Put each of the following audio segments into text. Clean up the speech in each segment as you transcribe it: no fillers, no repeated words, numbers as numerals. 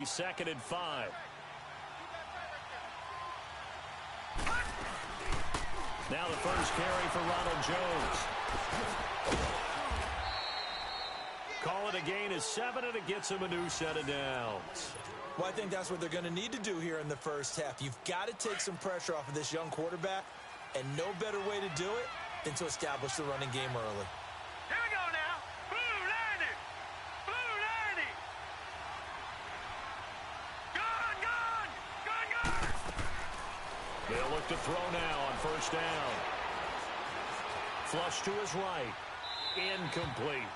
2nd and 5. Now the first carry for Ronald Jones. Call it a gain of 7, and it gets him a new set of downs. Well, I think that's what they're going to need to do here in the first half. You've got to take some pressure off of this young quarterback, and no better way to do it than to establish the running game early. Here we go now. Blue 90. Blue 90. Gone, gone. Gone, gone. They'll look to throw now on first down. Flush to his right. Incomplete.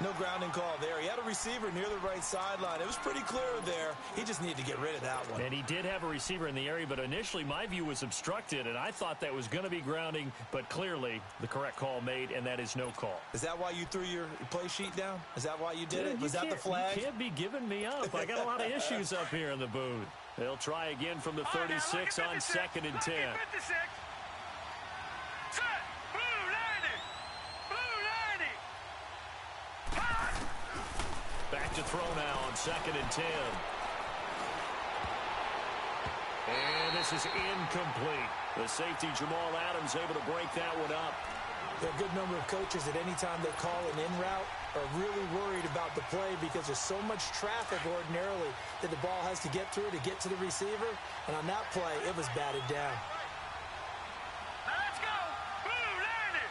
No grounding call there. He had a receiver near the right sideline. It was pretty clear there. He just needed to get rid of that one. And he did have a receiver in the area, but initially my view was obstructed, and I thought that was going to be grounding, but clearly the correct call made, and that is no call. Is that why you threw your play sheet down? Is that why you did it? Was that the flag? You can't be giving me up. I got a lot of issues up here in the booth. They'll try again from the 36 on 2nd and 10. 56. Set. Blue 90. Blue 90. Hot. Back to throw now on 2nd and 10. And this is incomplete. The safety, Jamal Adams, able to break that one up. There are a good number of coaches at any time they call an in route are really worried about the play because there's so much traffic ordinarily that the ball has to get through to get to the receiver. And on that play, it was batted down. Let's go. Blue 90.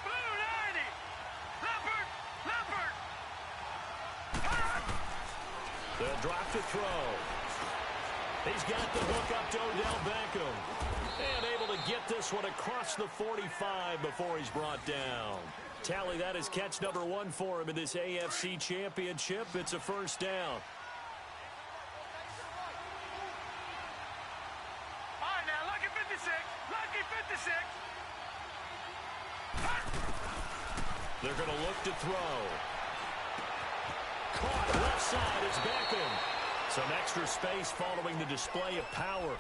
Blue 90. Leopard. Leopard. Hot. They'll drop to throw. He's got the hook up to Odell Beckham. And able to get this one across the 45 before he's brought down. Tally, that is catch number 1 for him in this AFC Championship. It's a first down. All right, now, lucky 56. Lucky 56. They're going to look to throw. Caught left side. It's Beckham. Some extra space following the display of power.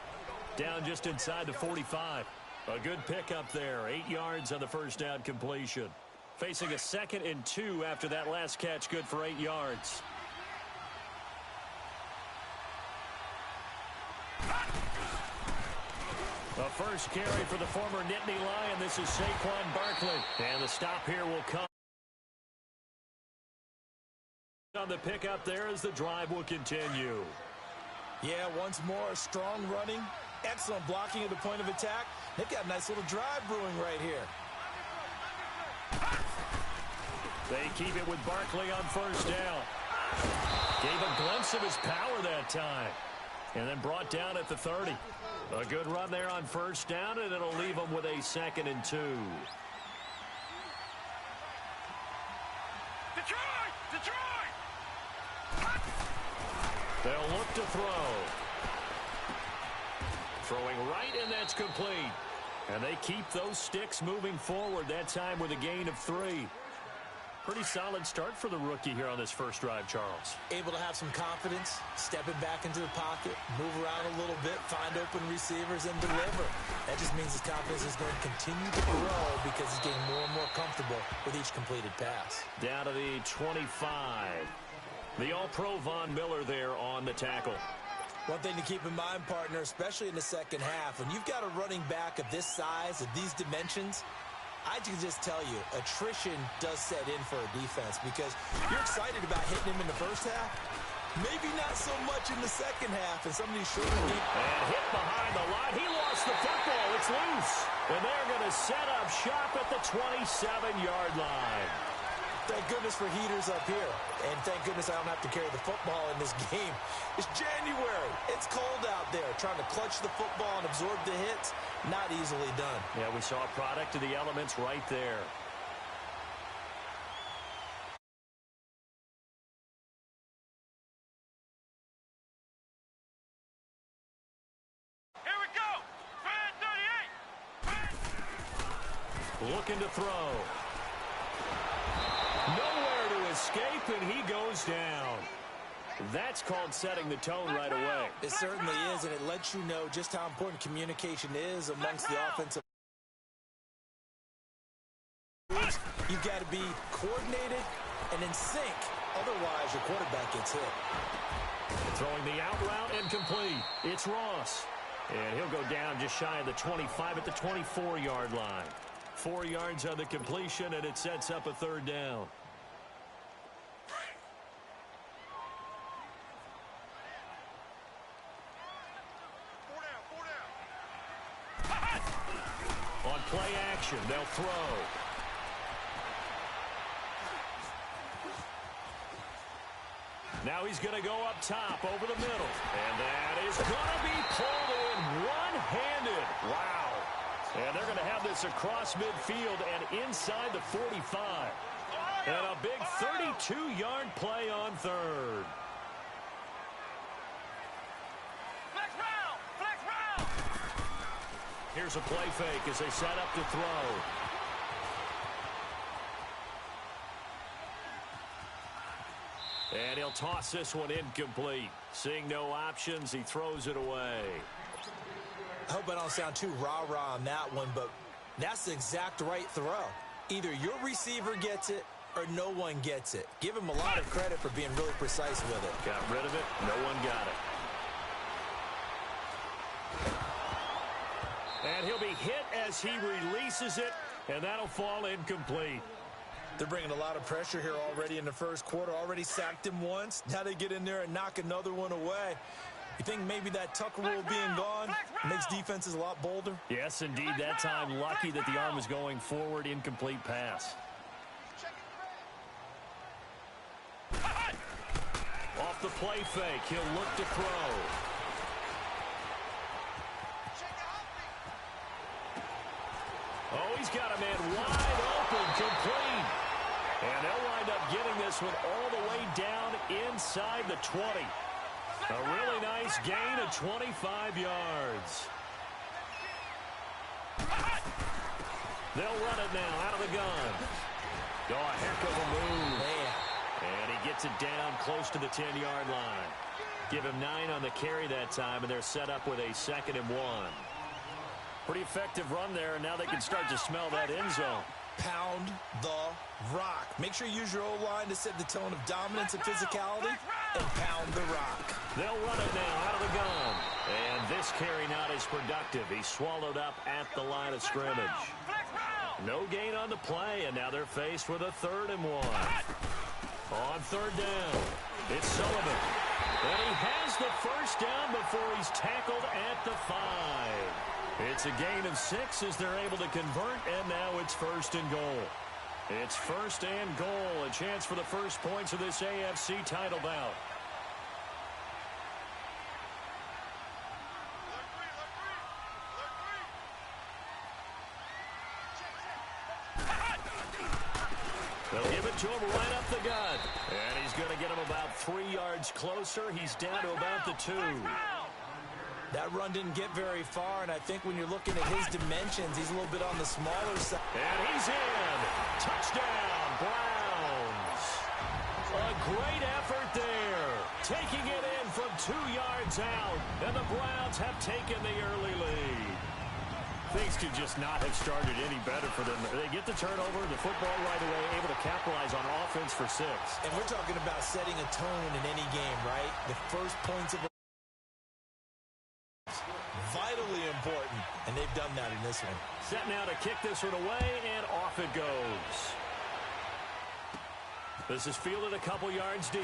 Down just inside the 45. A good pickup there. 8 yards on the first down completion. Facing a 2nd and 2 after that last catch. Good for 8 yards. The first carry for the former Nittany Lion. This is Saquon Barkley. And the stop here will come on the pickup there as the drive will continue. Yeah, once more, strong running. Excellent blocking at the point of attack. They've got a nice little drive brewing right here. They keep it with Barkley on first down. Gave a glimpse of his power that time. And then brought down at the 30. A good run there on first down, and it'll leave them with a 2nd and 2. Detroit! Detroit! They'll look to throw. Throwing right, and that's complete. And they keep those sticks moving forward, that time with a gain of 3. Pretty solid start for the rookie here on this first drive, Charles. Able to have some confidence, stepping back into the pocket, move around a little bit, find open receivers, and deliver. That just means his confidence is going to continue to grow because he's getting more and more comfortable with each completed pass. Down to the 25. The All-Pro Von Miller there on the tackle. One thing to keep in mind, partner, especially in the second half, when you've got a running back of this size, of these dimensions, I can just tell you, attrition does set in for a defense because you're excited about hitting him in the first half. Maybe not so much in the second half, and some of these shorter deep. And hit behind the line. He lost the football. It's loose. And they're going to set up shop at the 27-yard line. Thank goodness for heaters up here. And thank goodness I don't have to carry the football in this game. It's January. It's cold out there. Trying to clutch the football and absorb the hits, not easily done. Yeah, we saw a product of the elements right there. Here we go. Fan 38. Looking to throw. Nowhere to escape, and he goes down. That's called setting the tone right away. It certainly is, and it lets you know just how important communication is amongst the offensive. You've got to be coordinated and in sync. Otherwise, your quarterback gets hit. Throwing the out route and complete. It's Ross. And he'll go down just shy of the 25 at the 24-yard line. 4 yards on the completion, and it sets up a third down. On play action, they'll throw. Now he's going to go up top over the middle. And that is going to be pulled in one-handed. Wow. And they're going to have this across midfield and inside the 45. And a big 32-yard play on third. Flex round! Flex round! Here's a play fake as they set up to throw. And he'll toss this one incomplete. Seeing no options, he throws it away. I hope I don't sound too rah-rah on that one, but that's the exact right throw. Either your receiver gets it or no one gets it. Give him a lot of credit for being really precise with it. Got rid of it. No one got it. And he'll be hit as he releases it, and that'll fall incomplete. They're bringing a lot of pressure here already in the first quarter. Already sacked him once. Now they get in there and knock another one away. You think maybe that Tucker rule being gone makes defenses a lot bolder? Yes, indeed. That time, lucky that the arm was going forward. Incomplete pass. Off the play fake, he'll look to throw. Oh, he's got a man wide open, complete. And they'll wind up getting this one all the way down inside the 20. A really nice gain of 25 yards. They'll run it now out of the gun. Oh, a heck of a move. Man. And he gets it down close to the 10-yard line. Give him 9 on the carry that time, and they're set up with a 2nd and 1. Pretty effective run there, and now they can start to smell that end zone. Pound the rock. Make sure you use your O-line to set the tone of dominance and physicality, and pound the rock. They'll run it now out of the gun. And this carry not as productive. He's swallowed up at the line of scrimmage. No gain on the play, and now they're faced with a 3rd and 1. On 3rd down, it's Sullivan. And he has the first down before he's tackled at the 5. It's a gain of 6 as they're able to convert, and now it's 1st and goal. It's 1st and goal, a chance for the first points of this AFC title bout. They'll give it to him right up the gut. And he's going to get him about 3 yards closer. He's down to about the 2. That run didn't get very far, and I think when you're looking at his dimensions, he's a little bit on the smaller side. And he's in. Touchdown, Browns. A great effort there. Taking it in from 2 yards out, and the Browns have taken the early lead. Things could just not have started any better for them. They get the turnover, the football right away, able to capitalize on offense for 6. And we're talking about setting a tone in any game, right? The first points of vitally important, and they've done that in this one. Set now to kick this one away, and off it goes. This is fielded a couple yards deep.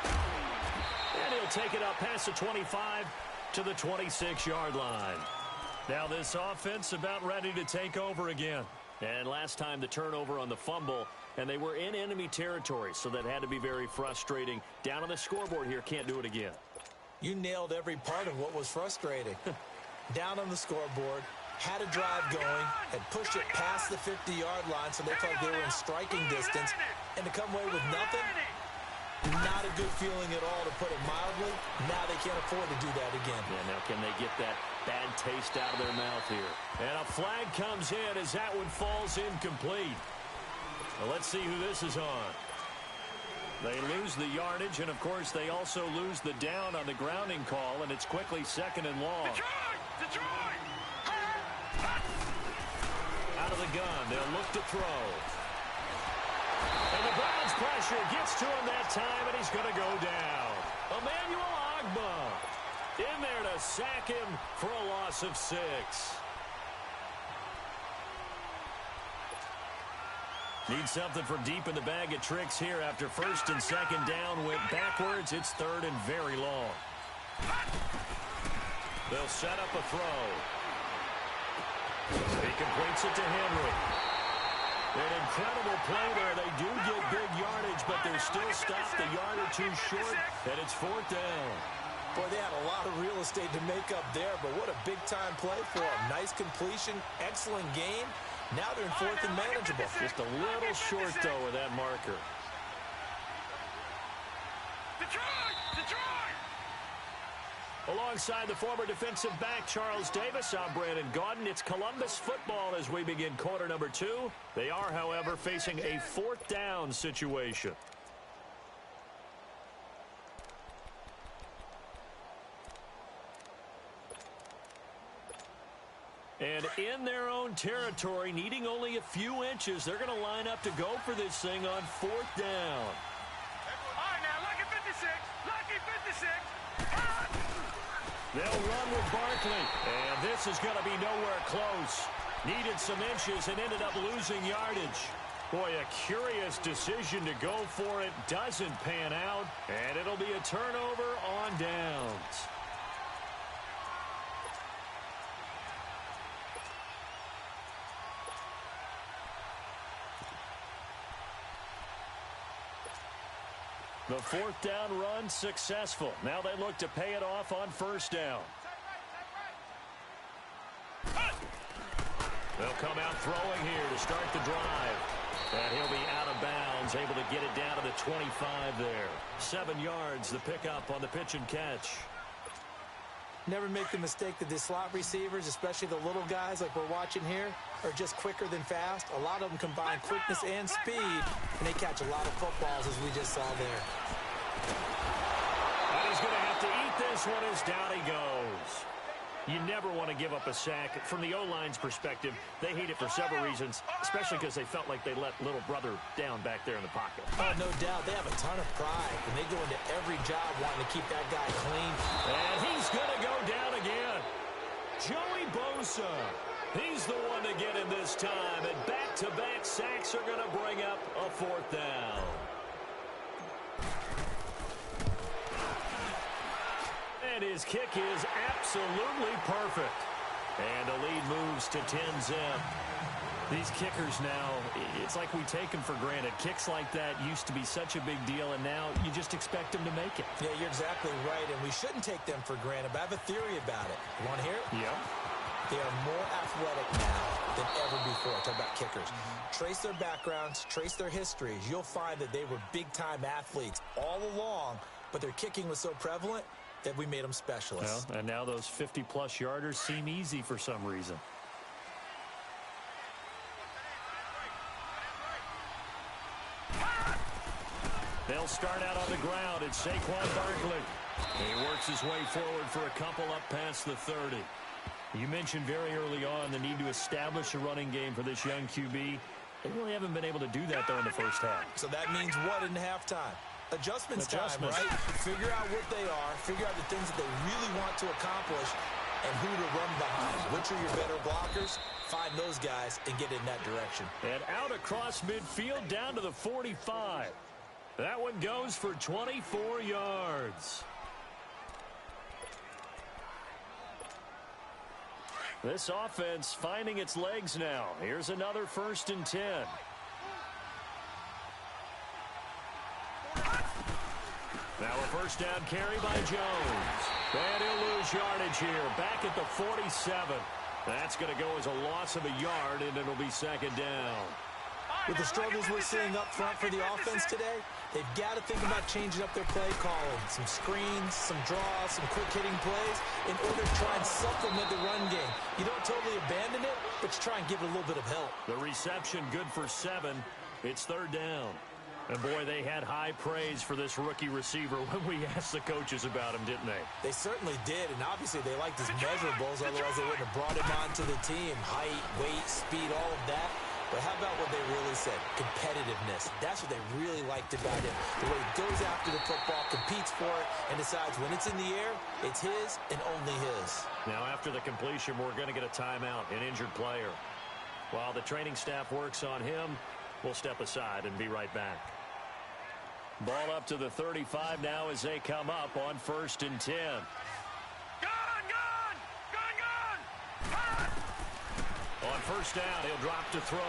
And he'll take it up past the 25 to the 26-yard line. Now this offense about ready to take over again. And last time the turnover on the fumble, and they were in enemy territory, so that had to be very frustrating. Down on the scoreboard here, can't do it again. You nailed every part of what was frustrating. Down on the scoreboard, had a drive going, had pushed it past the 50-yard line so they felt like they were in striking distance, and to come away with nothing, not a good feeling at all, to put it mildly. Now they can't afford to do that again. Yeah, now can they get that bad taste out of their mouth here? And a flag comes in as that one falls incomplete. Well, let's see who this is on. They lose the yardage, and, of course, they also lose the down on the grounding call, and it's quickly 2nd and long. Detroit! Out of the gun, they'll look to throw. And the Browns pressure gets to him that time, and he's going to go down. Emmanuel Ogbah in there to sack him for a loss of 6. Need something for deep in the bag of tricks here after first and second down went backwards. It's third and very long. They'll set up a throw. He completes it to Henry. An incredible play there. They do get big yardage, but they're still stopped a yard or two short, and it's 4th down. Boy, they had a lot of real estate to make up there, but what a big-time play for them. Nice completion, excellent game. Now they're in 4th and manageable. Just a little short, though, with that marker. Detroit! Detroit! Alongside the former defensive back, Charles Davis, I'm Brandon Gaudin. It's Columbus football as we begin quarter number 2. They are, however, facing a 4th down situation. And in their own territory, needing only a few inches, they're going to line up to go for this thing on 4th down. All right, now, lucky 56. Lucky 56. They'll run with Barkley, and this is going to be nowhere close. Needed some inches and ended up losing yardage. Boy, a curious decision to go for it. Doesn't pan out, and it'll be a turnover on downs. The 4th down run successful. Now they look to pay it off on 1st down. They'll come out throwing here to start the drive. And he'll be out of bounds, able to get it down to the 25 there. 7 yards, the pickup on the pitch and catch. Never make the mistake that the slot receivers, especially the little guys like we're watching here, are just quicker than fast. A lot of them combine quickness and speed, and they catch a lot of footballs, as we just saw there. And he's going to have to eat this one as down he goes. You never want to give up a sack. From the O-line's perspective, they hate it for several reasons, especially because they felt like they let little brother down back there in the pocket. Oh, no doubt. They have a ton of pride, and they go into every job wanting to keep that guy clean. And he's going to go down again. Joey Bosa. He's the one to get him this time, and back-to-back sacks are going to bring up a 4th down. And his kick is absolutely perfect. And the lead moves to 10-zip. These kickers now, it's like we take them for granted. Kicks like that used to be such a big deal, and now you just expect them to make it. Yeah, you're exactly right, and we shouldn't take them for granted, but I have a theory about it. You want to hear it? Yep. They are more athletic now than ever before. Talk about kickers. Trace their backgrounds, trace their histories. You'll find that they were big-time athletes all along, but their kicking was so prevalent that we made them specialists. Well, and now those 50-plus yarders seem easy for some reason. They'll start out on the ground. It's Saquon Barkley. He works his way forward for a couple up past the 30. You mentioned very early on the need to establish a running game for this young QB. They really haven't been able to do that, though, in the first half. So that means what in halftime? Adjustments time, right? Figure out what they are, figure out the things that they really want to accomplish, and who to run behind. Which are your better blockers? Find those guys and get in that direction. And out across midfield down to the 45. That one goes for 24 yards. This offense finding its legs now. Here's another 1st and 10. Now a 1st down carry by Jones. And he'll lose yardage here. Back at the 47. That's going to go as a loss of a yard, and it'll be 2nd down. With the struggles we're seeing up front for the offense today, they've got to think about changing up their play calling. Some screens, some draws, some quick-hitting plays in order to try and supplement the run game. You don't totally abandon it, but you try and give it a little bit of help. The reception good for 7. It's 3rd down. And, boy, they had high praise for this rookie receiver when we asked the coaches about him, didn't they? They certainly did, and obviously they liked his measurables, otherwise they wouldn't have brought him onto the team. Height, weight, speed, all of that. But how about what they really said? Competitiveness. That's what they really liked about him. The way he goes after the football, competes for it, and decides when it's in the air, it's his and only his. Now, after the completion, we're going to get a timeout, an injured player. While the training staff works on him, we'll step aside and be right back. Ball up to the 35 now as they come up on 1st and 10. On 1st down, he'll drop to throw.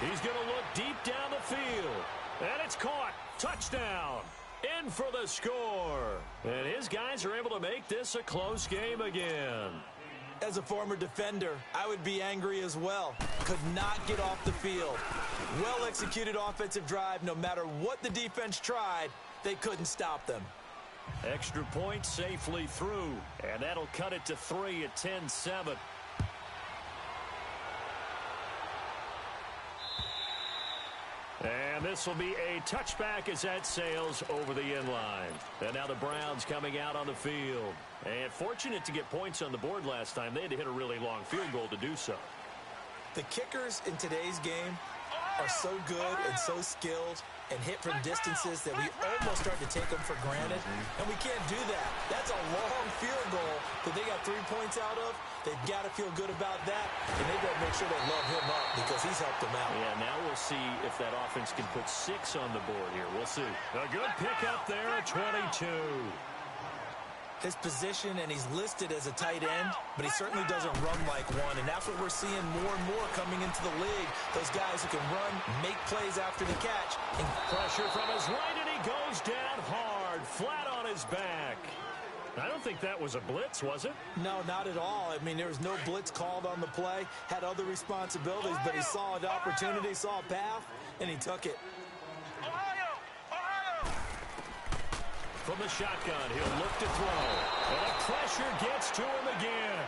He's going to look deep down the field. And it's caught. Touchdown. In for the score. And his guys are able to make this a close game again. As a former defender, I would be angry as well. Could not get off the field. Well-executed offensive drive. No matter what the defense tried, they couldn't stop them. Extra point safely through. And that'll cut it to 3 at 10-7. And this will be a touchback as that sails over the end line. And now the Browns coming out on the field. And fortunate to get points on the board last time. They had to hit a really long field goal to do so. The kickers in today's game are so good and so skilled and hit from distances that we almost start to take them for granted. And we can't do that. That's a long field goal that they got 3 points out of. They've got to feel good about that, and they've got to make sure they love him up because he's helped them out. Yeah, now we'll see if that offense can put 6 on the board here. We'll see. A good pickup there at 22. His position, and he's listed as a tight end, but he certainly doesn't run like one, and that's what we're seeing more and more coming into the league. Those guys who can run, make plays after the catch. And pressure from his right, and he goes down hard, flat on his back. I don't think that was a blitz, was it? No, not at all. I mean, there was no blitz called on the play, had other responsibilities, but he saw an opportunity, saw a path, and he took it. From the shotgun, he'll look to throw. And the pressure gets to him again.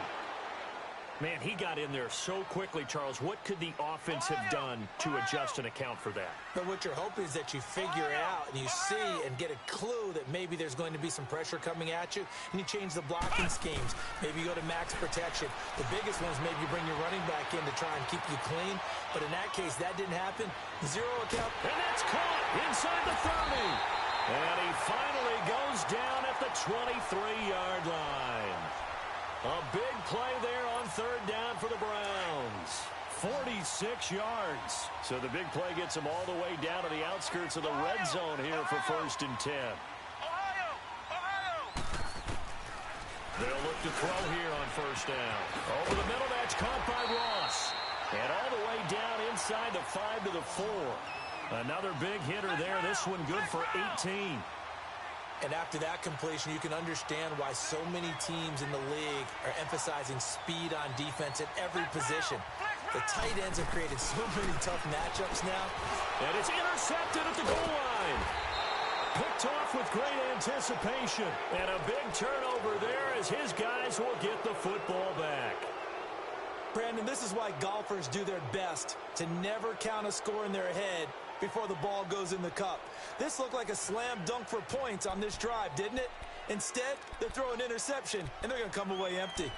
Man, he got in there so quickly, Charles. What could the offense have done to adjust and account for that? But what you're hoping is that you figure it out and you see and get a clue that maybe there's going to be some pressure coming at you, and you change the blocking schemes. Maybe you go to max protection. The biggest one is maybe you bring your running back in to try and keep you clean. But in that case, that didn't happen. 0 account. And that's caught inside the 30. And he finally goes down at the 23-yard line. A big play there on 3rd down for the Browns. 46 yards. So the big play gets them all the way down to the outskirts of the red zone here for 1st and 10. They'll look to throw here on 1st down. Over the middle, that's caught by Ross. And all the way down inside the 5 to the 4. Another big hitter there. This one good for 18. And after that completion, you can understand why so many teams in the league are emphasizing speed on defense at every position. The tight ends have created so many tough matchups now. And it's intercepted at the goal line. Picked off with great anticipation. And a big turnover there as his guys will get the football back. Brandon, this is why golfers do their best to never count a score in their head before the ball goes in the cup. This looked like a slam dunk for points on this drive, didn't it? Instead, they throw an interception, and they're going to come away empty.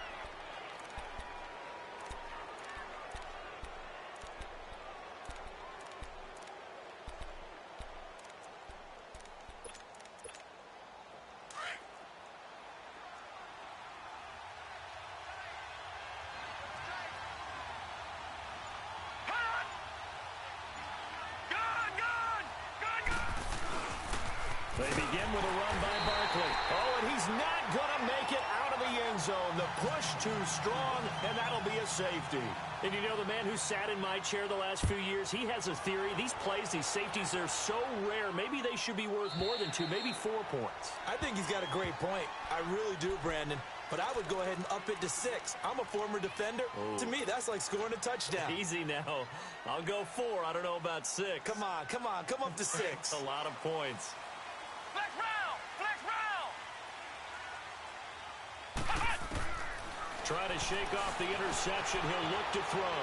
They begin with a run by Barkley. Oh, and he's not going to make it out of the end zone. The push too strong, and that'll be a safety. And you know, the man who sat in my chair the last few years, he has a theory. These plays, these safeties, they're so rare. Maybe they should be worth more than 2, maybe 4 points. I think he's got a great point. I really do, Brandon. But I would go ahead and up it to 6. I'm a former defender. Oh. To me, that's like scoring a touchdown. Easy now. I'll go 4. I don't know about 6. Come on. Come up to 6. That's a lot of points. Flex round! Flex round! Trying to shake off the interception. He'll look to throw.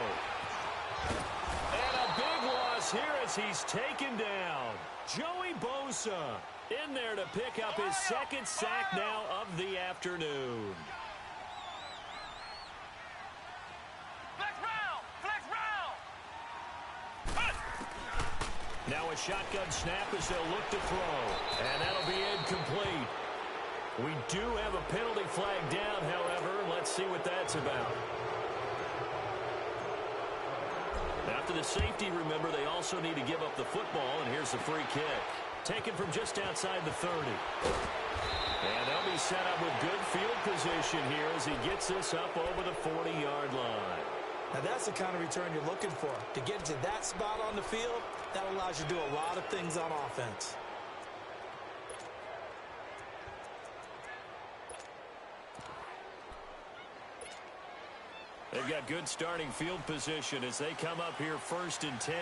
And a big loss here as he's taken down. Joey Bosa in there to pick up his 2nd sack now of the afternoon. Flex round! Flex round! shotgun snap as they'll look to throw. And that'll be incomplete. We do have a penalty flag down, however. Let's see what that's about. After the safety, remember, they also need to give up the football, and here's the free kick. Taken from just outside the 30. And they'll be set up with good field position here as he gets this up over the 40-yard line. Now, that's the kind of return you're looking for. To get to that spot on the field, that allows you to do a lot of things on offense. They've got good starting field position as they come up here 1st and 10.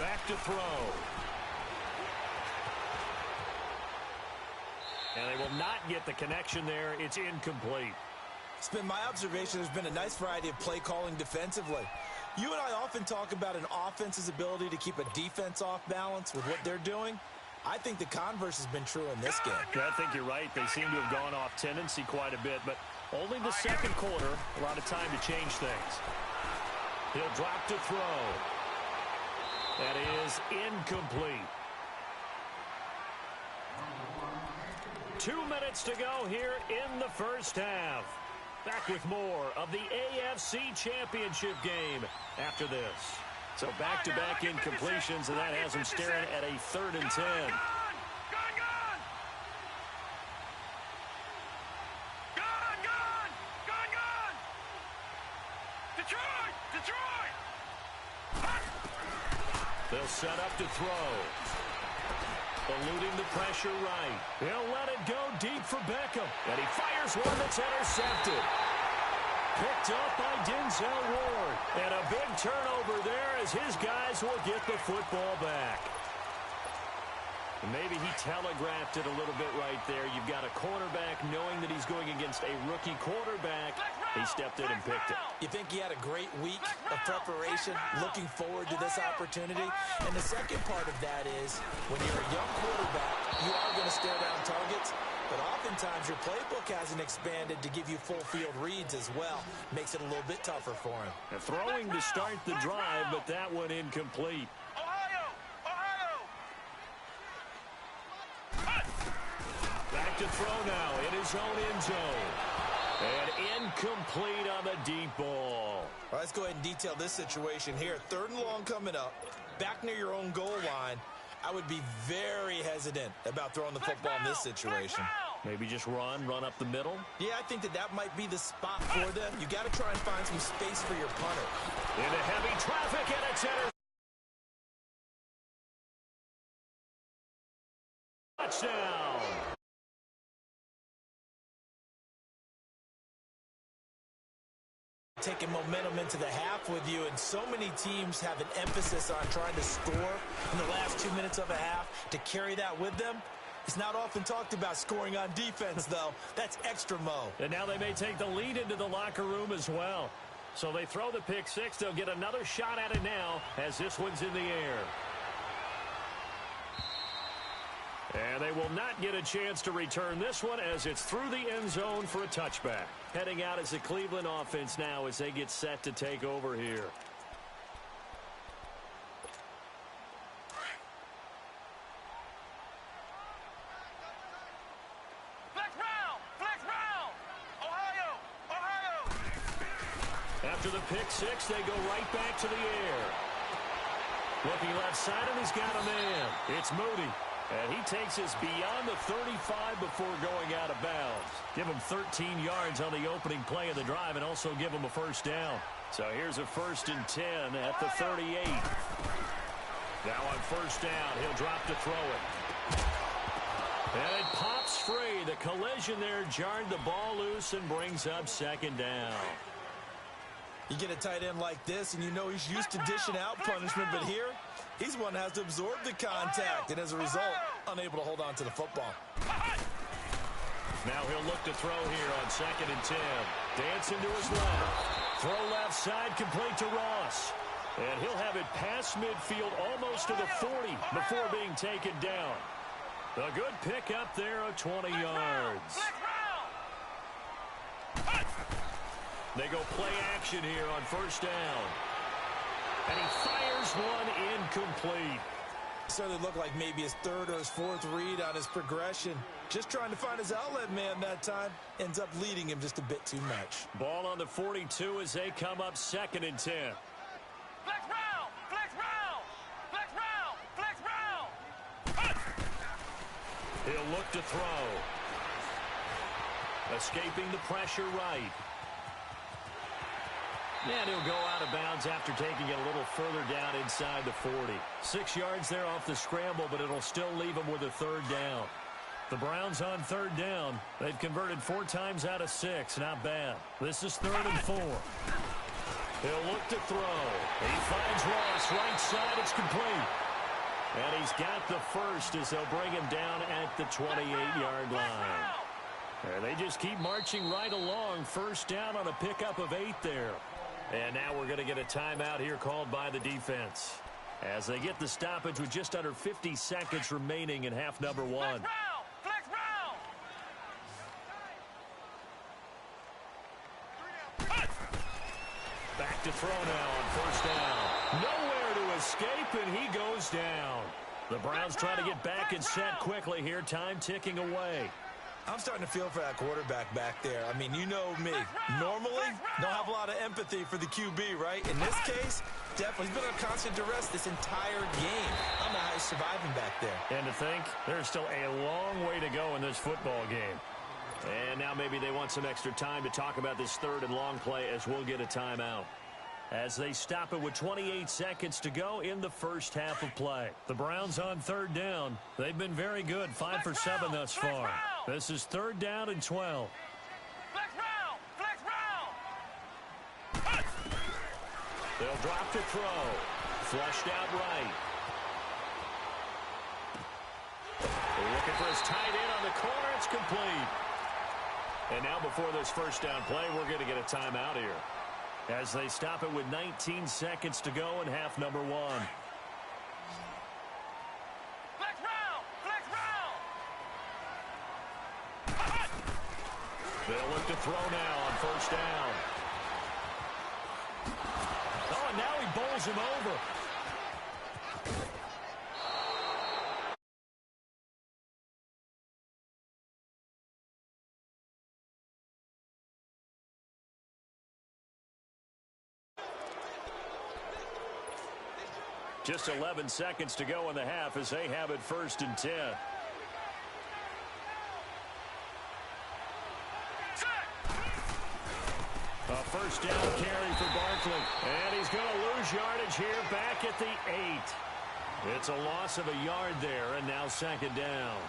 Back to throw. And they will not get the connection there. It's incomplete. It's been my observation there's been a nice variety of play calling defensively. You and I often talk about an offense's ability to keep a defense off balance with what they're doing. I think the converse has been true in this game. Yeah, I think you're right. They seem to have gone off tendency quite a bit, but only the second quarter, a lot of time to change things. He'll drop to throw. That is incomplete. 2 minutes to go here in the first half. Back with more of the AFC Championship game after this. So back-to-back incompletions, and that has them staring at a 3rd and 10. They'll set up to throw. Eluding the pressure right. He'll let it go deep for Beckham. And he fires one that's intercepted. Picked up by Denzel Ward. And a big turnover there as his guys will get the football back. And maybe he telegraphed it a little bit right there. You've got a quarterback knowing that he's going against a rookie quarterback. He stepped in and picked it. You think he had a great week of preparation, looking forward to this opportunity? And the second part of that is, when you're a young quarterback, you are going to stare down targets, but oftentimes your playbook hasn't expanded to give you full field reads as well. Makes it a little bit tougher for him. And throwing to start the drive, but that one incomplete. Back to throw now in his own end zone. And incomplete on the deep ball. All right, let's go ahead and detail this situation here. 3rd and long coming up, back near your own goal line. I would be very hesitant about throwing the football in this situation. Maybe just run up the middle? Yeah, I think that might be the spot for them. You got to try and find some space for your punter. Into heavy traffic, and it's touchdown. Taking momentum into the half with you, and so many teams have an emphasis on trying to score in the last 2 minutes of a half. To carry that with them, it's not often talked about scoring on defense, though. That's extra mo. And now they may take the lead into the locker room as well. So they throw the pick six. They'll get another shot at it now as this one's in the air. And they will not get a chance to return this one as it's through the end zone for a touchback. Heading out as the Cleveland offense now as they get set to take over here. After the pick six, they go right back to the air. Looking left side, and he's got a man. It's Moody. And he takes us beyond the 35 before going out of bounds. Give him 13 yards on the opening play of the drive and also give him a first down. So here's a 1st and 10 at the 38. Now on first down, he'll drop to throw it. And it pops free. The collision there jarred the ball loose and brings up 2nd down. You get a tight end like this, and you know he's used to dishing out punishment, but here, he's one that has to absorb the contact, and as a result, unable to hold on to the football. Now he'll look to throw here on 2nd and 10. Dancing to his left. Throw left side, complete to Ross. And he'll have it past midfield almost to the 40 before being taken down. A good pickup there of 20 yards. They go play action here on first down. And he fires one incomplete. Certainly looked like maybe his third or his fourth read on his progression. Just trying to find his outlet man that time. Ends up leading him just a bit too much. Ball on the 42 as they come up 2nd and 10. Flex round! Flex round! Flex round! Flex round! He'll look to throw. Escaping the pressure right. And he'll go out of bounds after taking it a little further down inside the 40. 6 yards there off the scramble, but it'll still leave him with a third down. The Browns on third down. They've converted 4 times out of 6. Not bad. This is 3rd and 4. He'll look to throw. He finds Ross right side. It's complete. And he's got the first as they'll bring him down at the 28-yard line. And they just keep marching right along. First down on a pickup of 8 there. And now we're going to get a timeout here called by the defense as they get the stoppage with just under 50 seconds remaining in half number 1. Flex round! Flex round! Back to throw now on first down. Nowhere to escape, and he goes down. The Browns try to get back and set quickly here. Time ticking away. I'm starting to feel for that quarterback back there. I mean, you know me. Normally, don't have a lot of empathy for the QB, right? In this case, definitely. He's been on constant duress this entire game. I don't know how he's surviving back there. And to think, there's still a long way to go in this football game. And now maybe they want some extra time to talk about this 3rd and long play as we'll get a timeout. As they stop it with 28 seconds to go in the first half of play. The Browns on third down. They've been very good, 5 for 7 thus far. This is 3rd down and 12. Flex round! Flex round! They'll drop to throw. Flushed out right. They're looking for his tight end on the corner. It's complete. And now before this first down play, we're going to get a timeout here as they stop it with 19 seconds to go in half number 1. Flex round! Flex round! They'll look to throw now on first down. Oh, and now he bowls him over. Just 11 seconds to go in the half as they have it 1st and 10. A first down carry for Barkley. And he's going to lose yardage here back at the 8. It's a loss of a yard there, and now 2nd down.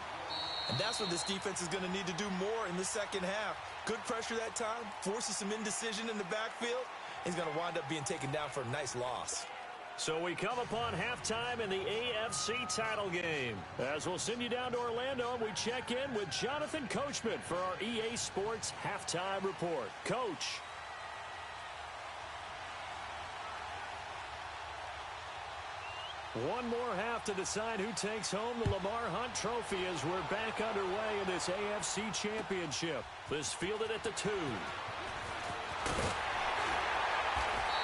And that's what this defense is going to need to do more in the second half. Good pressure that time, forces some indecision in the backfield. He's going to wind up being taken down for a nice loss. So we come upon halftime in the AFC title game. As we'll send you down to Orlando, and we check in with Jonathan Coachman for our EA Sports Halftime Report. Coach. One more half to decide who takes home the Lamar Hunt Trophy as we're back underway in this AFC Championship. This fielded at the 2.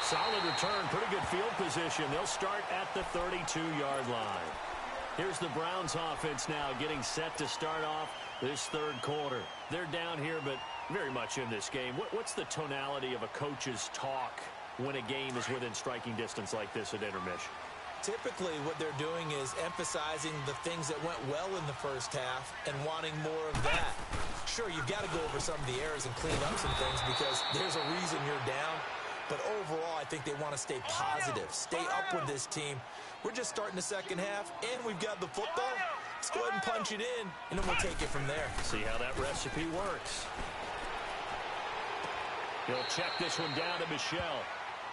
Solid return, pretty good field position. They'll start at the 32-yard line. Here's the Browns offense now getting set to start off this 3rd quarter. They're down here, but very much in this game. What's the tonality of a coach's talk when a game is within striking distance like this at intermission? Typically, what they're doing is emphasizing the things that went well in the first half and wanting more of that. Sure, you've got to go over some of the errors and clean up some things because there's a reason you're down. But overall, I think they want to stay positive, stay up with this team. We're just starting the second half, and we've got the football. Let's go ahead and punch it in, and then we'll take it from there. See how that recipe works. He'll check this one down to Michel.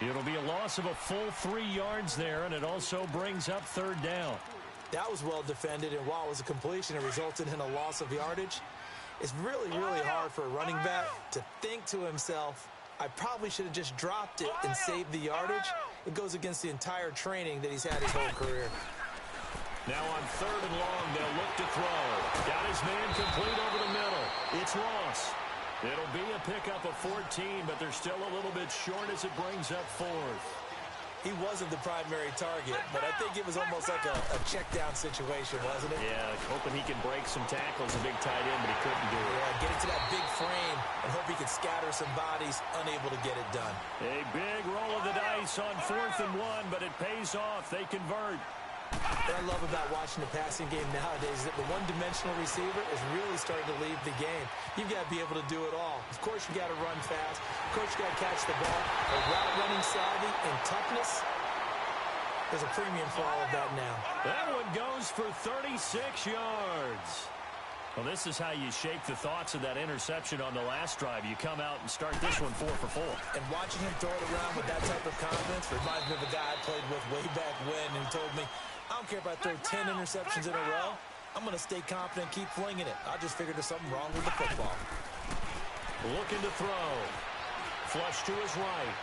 It'll be a loss of a full 3 yards there, and it also brings up 3rd down. That was well defended, and while it was a completion, it resulted in a loss of yardage. It's really, really hard for a running back to think to himself, I probably should have just dropped it and saved the yardage. It goes against the entire training that he's had his whole career. Now on 3rd and long, they'll look to throw. Got his man complete over the middle. It's Ross. It'll be a pickup of 14, but they're still a little bit short as it brings up 4th. He wasn't the primary target, but I think it was almost like a check-down situation, wasn't it? Yeah, hoping he can break some tackles, a big tight end, but he couldn't do it. Yeah, get into that big frame and hope he can scatter some bodies, unable to get it done. A big roll of the dice on 4th and 1, but it pays off. They convert. What I love about watching the passing game nowadays is that the one-dimensional receiver is really starting to leave the game. You've got to be able to do it all. Of course, you got to run fast. Of course, you got to catch the ball. But route running savvy and toughness, there's a premium for all of that now. That one goes for 36 yards. Well, this is how you shape the thoughts of that interception on the last drive. You come out and start this one 4 for 4. And watching him throw it around with that type of confidence reminds me of a guy I played with way back when, and he told me, I don't care if I throw 10 interceptions in a row. I'm going to stay confident and keep flinging it. I just figured there's something wrong with the football. Looking to throw. Flush to his right.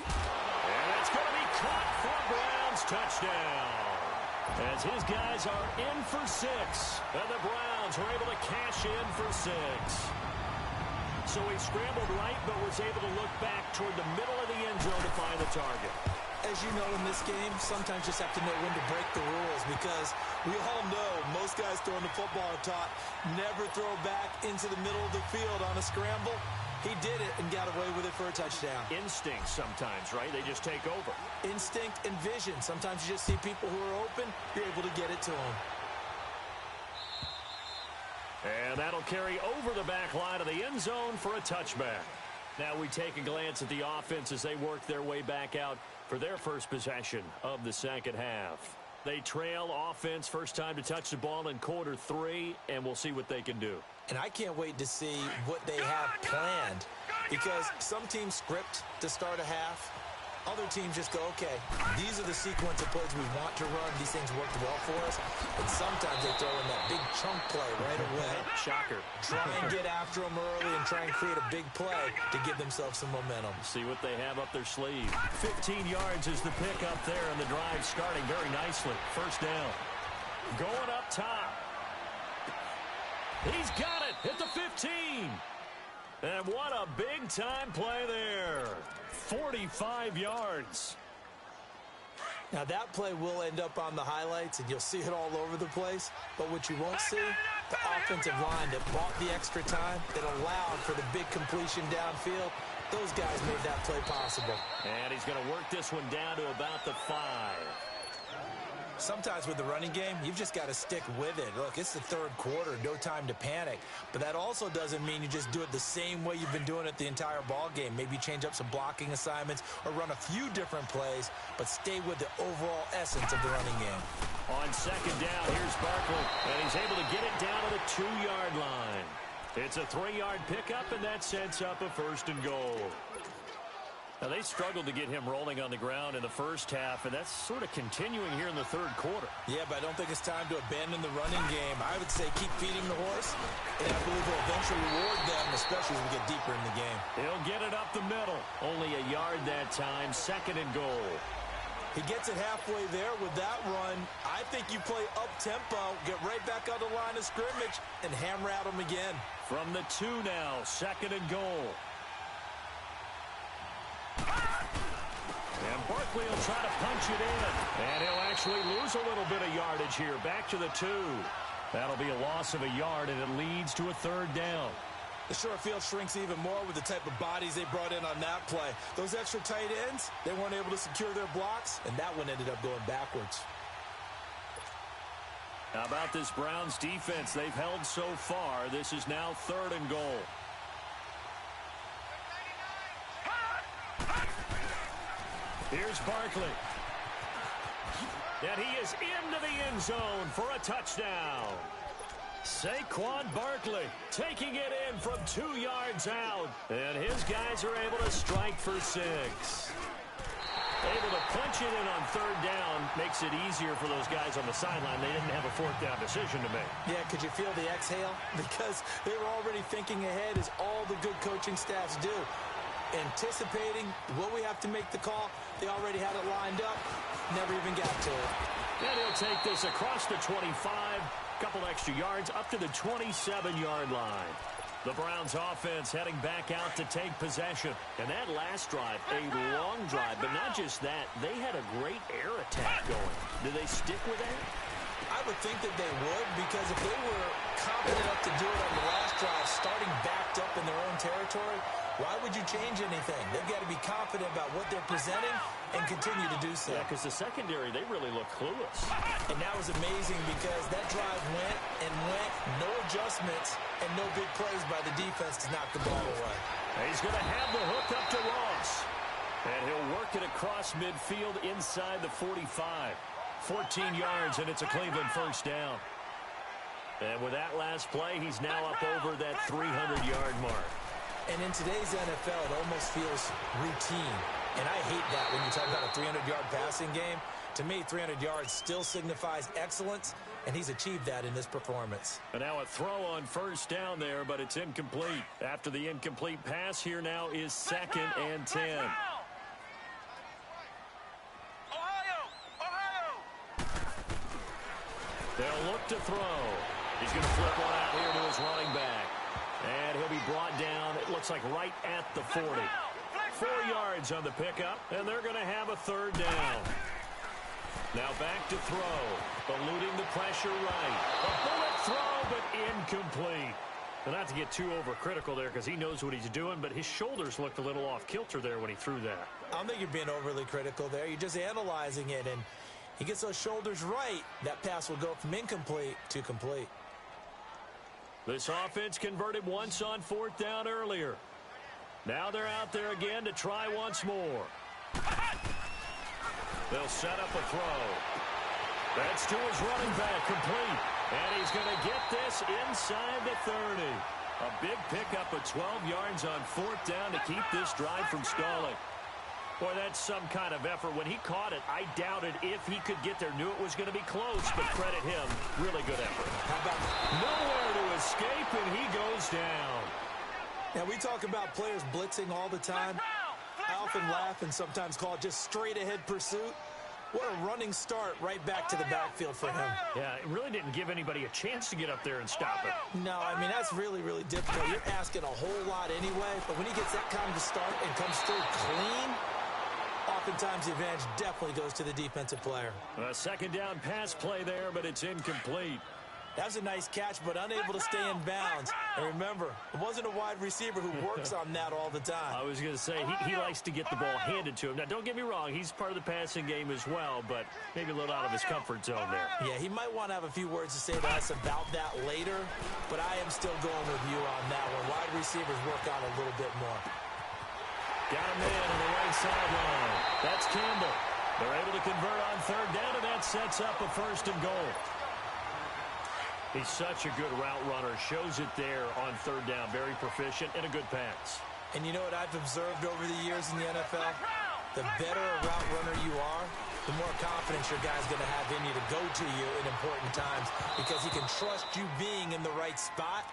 And it's going to be caught for Browns touchdown. As his guys are in for 6. And the Browns were able to cash in for 6. So he scrambled right, but was able to look back toward the middle of the end zone to find the target. As you know, in this game, sometimes you just have to know when to break the rules, because we all know most guys throwing the football are taught never throw back into the middle of the field on a scramble. He did it and got away with it for a touchdown. Instinct sometimes, right? They just take over. Instinct and vision. Sometimes you just see people who are open, you're able to get it to them. And that'll carry over the back line of the end zone for a touchback. Now we take a glance at the offense as they work their way back out for their first possession of the second half. They trail offense first time to touch the ball in quarter 3, and we'll see what they can do. And I can't wait to see what they have planned, because some teams script to start a half. Other teams just go, okay, these are the sequence of plays we want to run. These things worked well for us. And sometimes they throw in that big chunk play right away. Shocker. Try and get after them early and try and create a big play to give themselves some momentum. See what they have up their sleeve. 15 yards is the pick up there, and the drive starting very nicely. First down. Going up top. He's got it at the 15. And what a big-time play there. 45 yards. Now, that play will end up on the highlights, and you'll see it all over the place. But what you won't see, the offensive line that bought the extra time, that allowed for the big completion downfield, those guys made that play possible. And he's going to work this one down to about the 5. Sometimes with the running game, you've just got to stick with it. Look, it's the third quarter, no time to panic. But that also doesn't mean you just do it the same way you've been doing it the entire ball game. Maybe change up some blocking assignments or run a few different plays, but stay with the overall essence of the running game. On second down, here's Barkley, and he's able to get it down to the 2-yard line. It's a 3-yard pickup, and that sets up a 1st and goal. Now, they struggled to get him rolling on the ground in the first half, and that's sort of continuing here in the third quarter. Yeah, but I don't think it's time to abandon the running game. I would say keep feeding the horse, and I believe we'll eventually reward them, especially as we get deeper in the game. He'll get it up the middle. Only a yard that time, 2nd and goal. He gets it halfway there with that run. I think you play up-tempo, get right back on the line of scrimmage, and hammer at him again. From the 2 now, 2nd and goal. And Barkley will try to punch it in. And he'll actually lose a little bit of yardage here. Back to the 2. That'll be a loss of a yard, and it leads to a 3rd down. The short field shrinks even more with the type of bodies they brought in on that play. Those extra tight ends, they weren't able to secure their blocks, and that one ended up going backwards. How about this Browns defense? They've held so far. This is now 3rd and goal. Here's Barkley. And he is into the end zone for a touchdown. Saquon Barkley taking it in from 2 yards out. And his guys are able to strike for 6. Able to punch it in on 3rd down makes it easier for those guys on the sideline. They didn't have a 4th down decision to make. Yeah, could you feel the exhale? Because they were already thinking ahead, as all the good coaching staffs do. anticipating, will we have to make the call? They already had it lined up, never even got to it. And he'll take this across the 25, couple extra yards up to the 27-yard line. The Browns offense heading back out to take possession. And that last drive, a long drive, but not just that, they had a great air attack going. Do they stick with that? I would think that they would, because if they were confident enough to do it on the last drive, starting backed up in their own territory, why would you change anything? They've got to be confident about what they're presenting and continue to do so. Yeah, because the secondary, they really look clueless. And that was amazing because that drive went and went, no adjustments, and no big plays by the defense to knock the ball away. He's going to have the hook up to Ross. And he'll work it across midfield inside the 45. 14 yards, and it's a Cleveland first down. And with that last play, he's now up over that 300-yard mark. And in today's NFL, it almost feels routine. And I hate that when you talk about a 300-yard passing game. To me, 300 yards still signifies excellence, and he's achieved that in this performance. And now a throw on first down there, but it's incomplete. After the incomplete pass, here now is 2nd and 10. They'll look to throw. He's going to flip one out here to his running back. And he'll be brought down, it looks like right at the 40. 4 yards on the pickup, and they're going to have a third down. Now back to throw. Eluding the pressure right. A bullet throw, but incomplete. And not to get too overcritical there because he knows what he's doing, but his shoulders looked a little off kilter there when he threw that. I don't think you're being overly critical there. You're just analyzing it, and he gets those shoulders right. That pass will go from incomplete to complete. This offense converted once on 4th down earlier. Now they're out there again to try once more. They'll set up a throw. That's to his running back, complete. And he's going to get this inside the 30. A big pickup of 12 yards on 4th down to keep this drive from stalling. Boy, that's some kind of effort. When he caught it, I doubted if he could get there. Knew it was going to be close, but credit him. Really good effort. How about nowhere to escape, and he goes down. Now, we talk about players blitzing all the time. I often laugh and sometimes call it just straight-ahead pursuit. What a running start right back to the backfield for him. Yeah, it really didn't give anybody a chance to get up there and stop it. No, I mean, that's really, really difficult. You're asking a whole lot anyway, but when he gets that kind of a start and comes through clean, oftentimes the advantage definitely goes to the defensive player. A 2nd down pass play there, but it's incomplete. That was a nice catch, but unable to stay in bounds. And remember, it wasn't a wide receiver who works on that all the time. I was going to say, he likes to get the ball handed to him. Now, don't get me wrong, he's part of the passing game as well, but maybe a little out of his comfort zone there. Yeah, he might want to have a few words to say to us about that later, but I am still going with you on that one. Wide receivers work on a little bit more. Got a man on the right sideline. That's Campbell. They're able to convert on 3rd down, and that sets up a 1st and goal. He's such a good route runner. Shows it there on 3rd down. Very proficient and a good pass. And you know what I've observed over the years in the NFL? The better a route runner you are, the more confidence your guy's going to have in you to go to you in important times because he can trust you being in the right spot,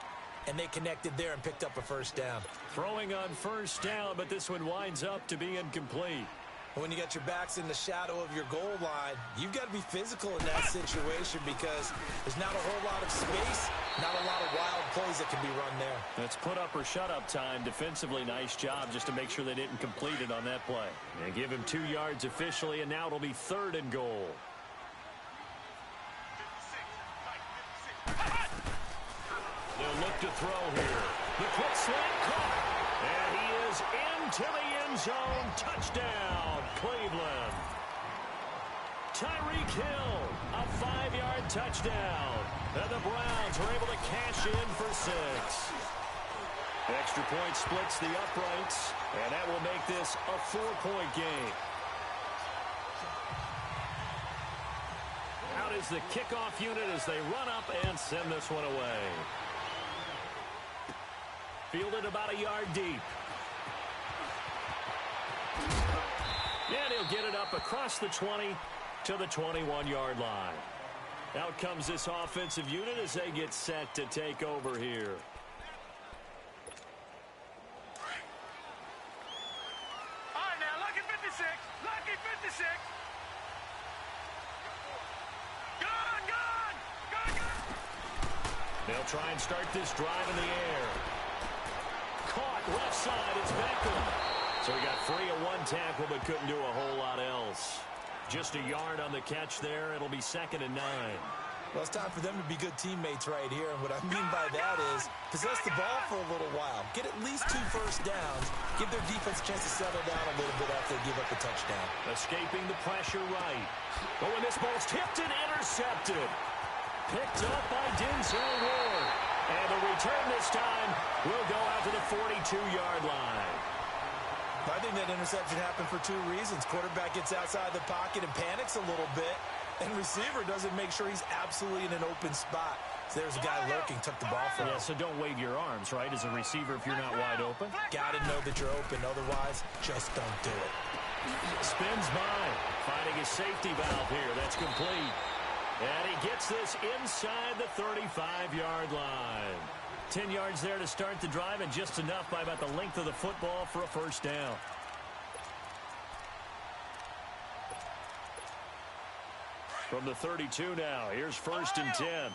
and they connected there and picked up a 1st down. Throwing on 1st down, but this one winds up to be incomplete. When you got your backs in the shadow of your goal line, you've got to be physical in that situation because there's not a whole lot of space, not a lot of wild plays that can be run there. That's put up or shut up time. Defensively, nice job just to make sure they didn't complete it on that play. And give him 2 yards officially, and now it'll be 3rd and goal. They'll look to throw here. The quick slant caught. And he is into the end zone. Touchdown, Cleveland. Tyreek Hill, a 5-yard touchdown. And the Browns are able to cash in for 6. Extra point splits the uprights, and that will make this a 4-point game. Out is the kickoff unit as they run up and send this one away. Fielded about a yard deep. And he'll get it up across the 20 to the 21-yard line. Out comes this offensive unit as they get set to take over here. They'll try and start this drive in the air. Caught left side. It's Beckham. So he got free of one tackle but couldn't do a whole lot else. Just a yard on the catch there. It'll be 2nd and 9. Well, it's time for them to be good teammates right here. And what I mean by that is possess the ball for a little while. Get at least 2 first downs. Give their defense a chance to settle down a little bit after they give up the touchdown. Escaping the pressure right. Oh, and this ball's tipped and intercepted. Picked up by Denzel Ward. And the return this time will go out to the 42-yard line. I think that interception happened for 2 reasons. Quarterback gets outside the pocket and panics a little bit. And receiver doesn't make sure he's absolutely in an open spot. So there's a guy lurking, took the ball from him. Yeah, so don't wave your arms, right, as a receiver if you're not wide open. Got to know that you're open. Otherwise, just don't do it. Spins by, finding his safety valve here. That's complete. And he gets this inside the 35-yard line. 10 yards there to start the drive, and just enough by about the length of the football for a first down. From the 32 now, here's 1st and 10.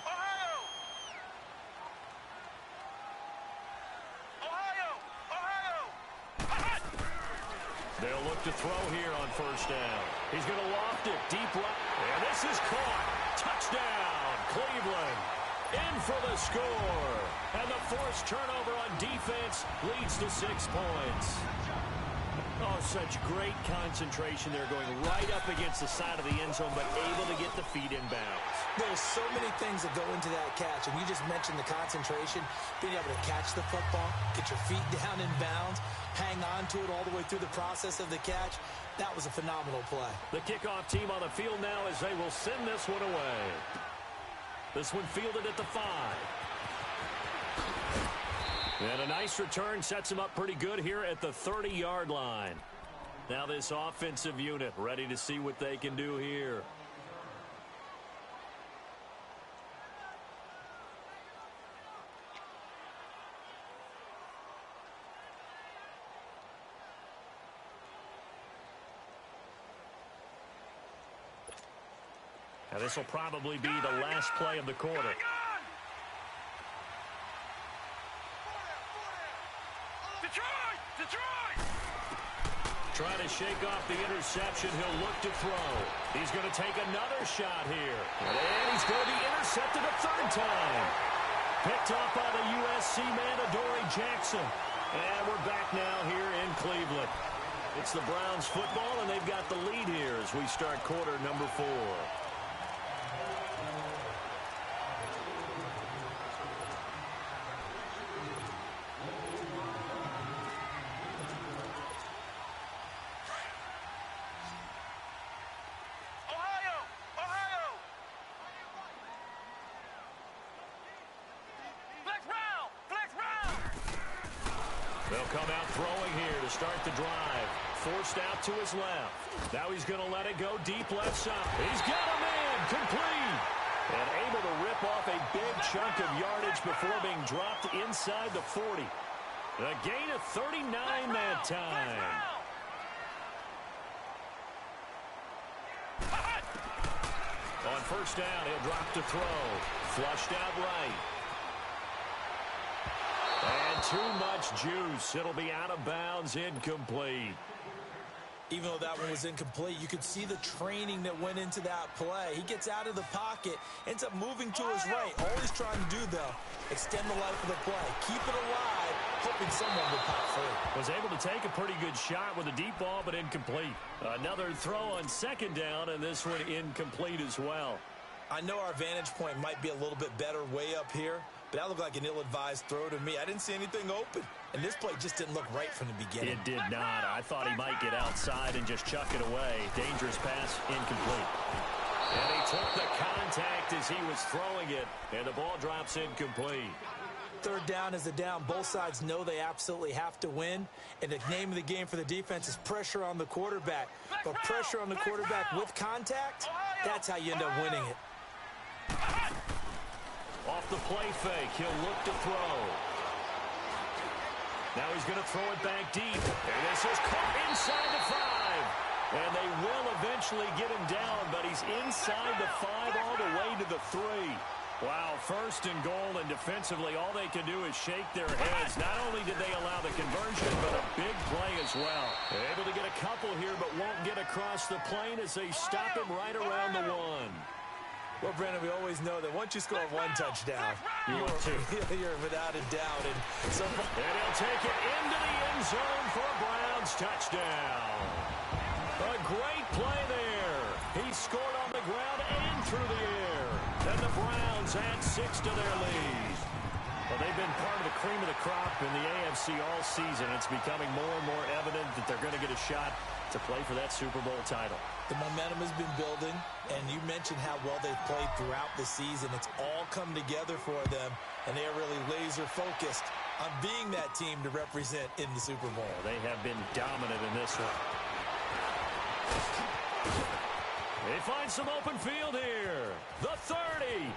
They'll look to throw here on 1st down. He's going to loft it deep right. And this is caught. Touchdown, Cleveland. In for the score. And the forced turnover on defense leads to 6 points. Oh, such great concentration there, going right up against the side of the end zone, but able to get the feet in bounds. There's so many things that go into that catch, and you just mentioned the concentration, being able to catch the football, get your feet down in bounds, hang on to it all the way through the process of the catch. That was a phenomenal play. The kickoff team on the field now as they will send this one away. This one fielded at the 5. And a nice return sets him up pretty good here at the 30-yard line. Now this offensive unit ready to see what they can do here. Now this will probably be the last play of the quarter. Trying to shake off the interception. He'll look to throw. He's going to take another shot here. And he's going to be intercepted a 3rd time. Picked up by the USC man, Adoree Jackson. And we're back now here in Cleveland. It's the Browns football, and they've got the lead here as we start quarter number 4. They'll come out throwing here to start the drive. Forced out to his left. Now he's going to let it go deep left side. He's got a man complete. And able to rip off a big chunk of yardage before being dropped inside the 40. A gain of 39 that time. On 1st down, he'll drop to throw. Flushed out right. And too much juice. It'll be out of bounds, incomplete. Even though that one was incomplete, you could see the training that went into that play. He gets out of the pocket, ends up moving to his right. All he's trying to do, though, extend the life of the play. Keep it alive, hoping someone would pop free. Was able to take a pretty good shot with a deep ball, but incomplete. Another throw on 2nd down, and this one incomplete as well. I know our vantage point might be a little bit better way up here, but that looked like an ill-advised throw to me. I didn't see anything open. And this play just didn't look right from the beginning. It did not. I thought he might get outside and just chuck it away. Dangerous pass, incomplete. And he took the contact as he was throwing it, and the ball drops incomplete. 3rd down is a down. Both sides know they absolutely have to win. And the name of the game for the defense is pressure on the quarterback. But pressure on the quarterback with contact, that's how you end up winning it. Off the play fake, he'll look to throw. Now he's going to throw it back deep. And this is caught inside the 5. And they will eventually get him down, but he's inside the 5 all the way to the 3. Wow, first and goal, and defensively, all they can do is shake their heads. Not only did they allow the conversion, but a big play as well. Able to get a couple here, but won't get across the plane as they stop him right around the one. Well, Brandon, we always know that once you score one touchdown, you're without a doubt. And he'll take it into the end zone for a Browns touchdown. A great play there. He scored on the ground and through the air. And the Browns add 6 to their lead. Well, they've been part of the cream of the crop in the AFC all season. It's becoming more and more evident that they're going to get a shot to play for that Super Bowl title. The momentum has been building, and you mentioned how well they've played throughout the season. It's all come together for them, and they are really laser-focused on being that team to represent in the Super Bowl. They have been dominant in this one. They find some open field here. The 30.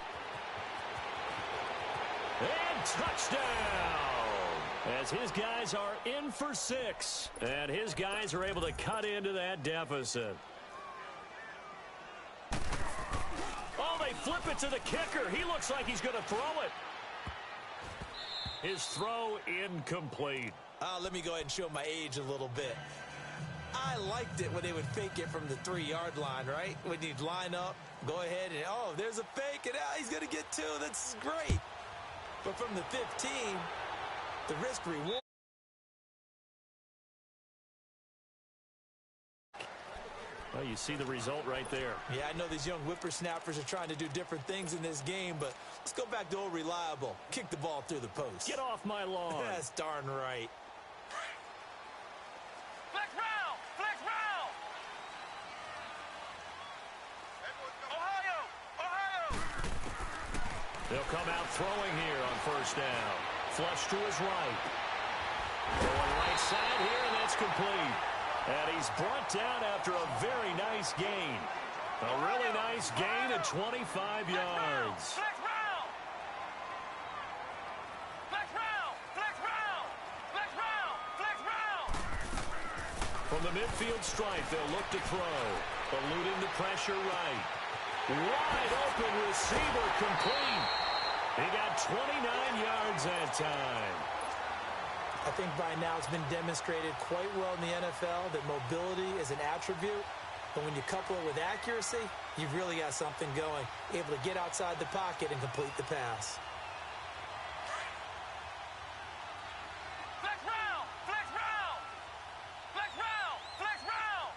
And touchdown. As his guys are in for 6. And his guys are able to cut into that deficit. Oh, they flip it to the kicker. He looks like he's going to throw it. His throw incomplete. Let me go ahead and show my age a little bit. I liked it when they would fake it from the 3-yard line, right? When you'd line up, go ahead and, oh, there's a fake, and he's going to get 2. That's great. But from the 15, the risk-reward. Well, you see the result right there. Yeah, I know these young whippersnappers are trying to do different things in this game, but let's go back to old reliable. Kick the ball through the post. Get off my lawn. That's darn right. Flex round! Flex round! Ohio! Ohio! They'll come out throwing here on first down. Flush to his right. Going right side here, and that's complete. And he's brought down after a very nice gain. A really nice gain of 25 yards. Flex round! Flex round! Flex round! Flex round! Flex round! From the midfield stripe, they'll look to throw. Eluding the pressure right. Wide open receiver complete. He got 29 yards that time. I think by now it's been demonstrated quite well in the NFL that mobility is an attribute. But when you couple it with accuracy, you've really got something going. Able to get outside the pocket and complete the pass. Flex round! Flex round! Flex round! Flex round!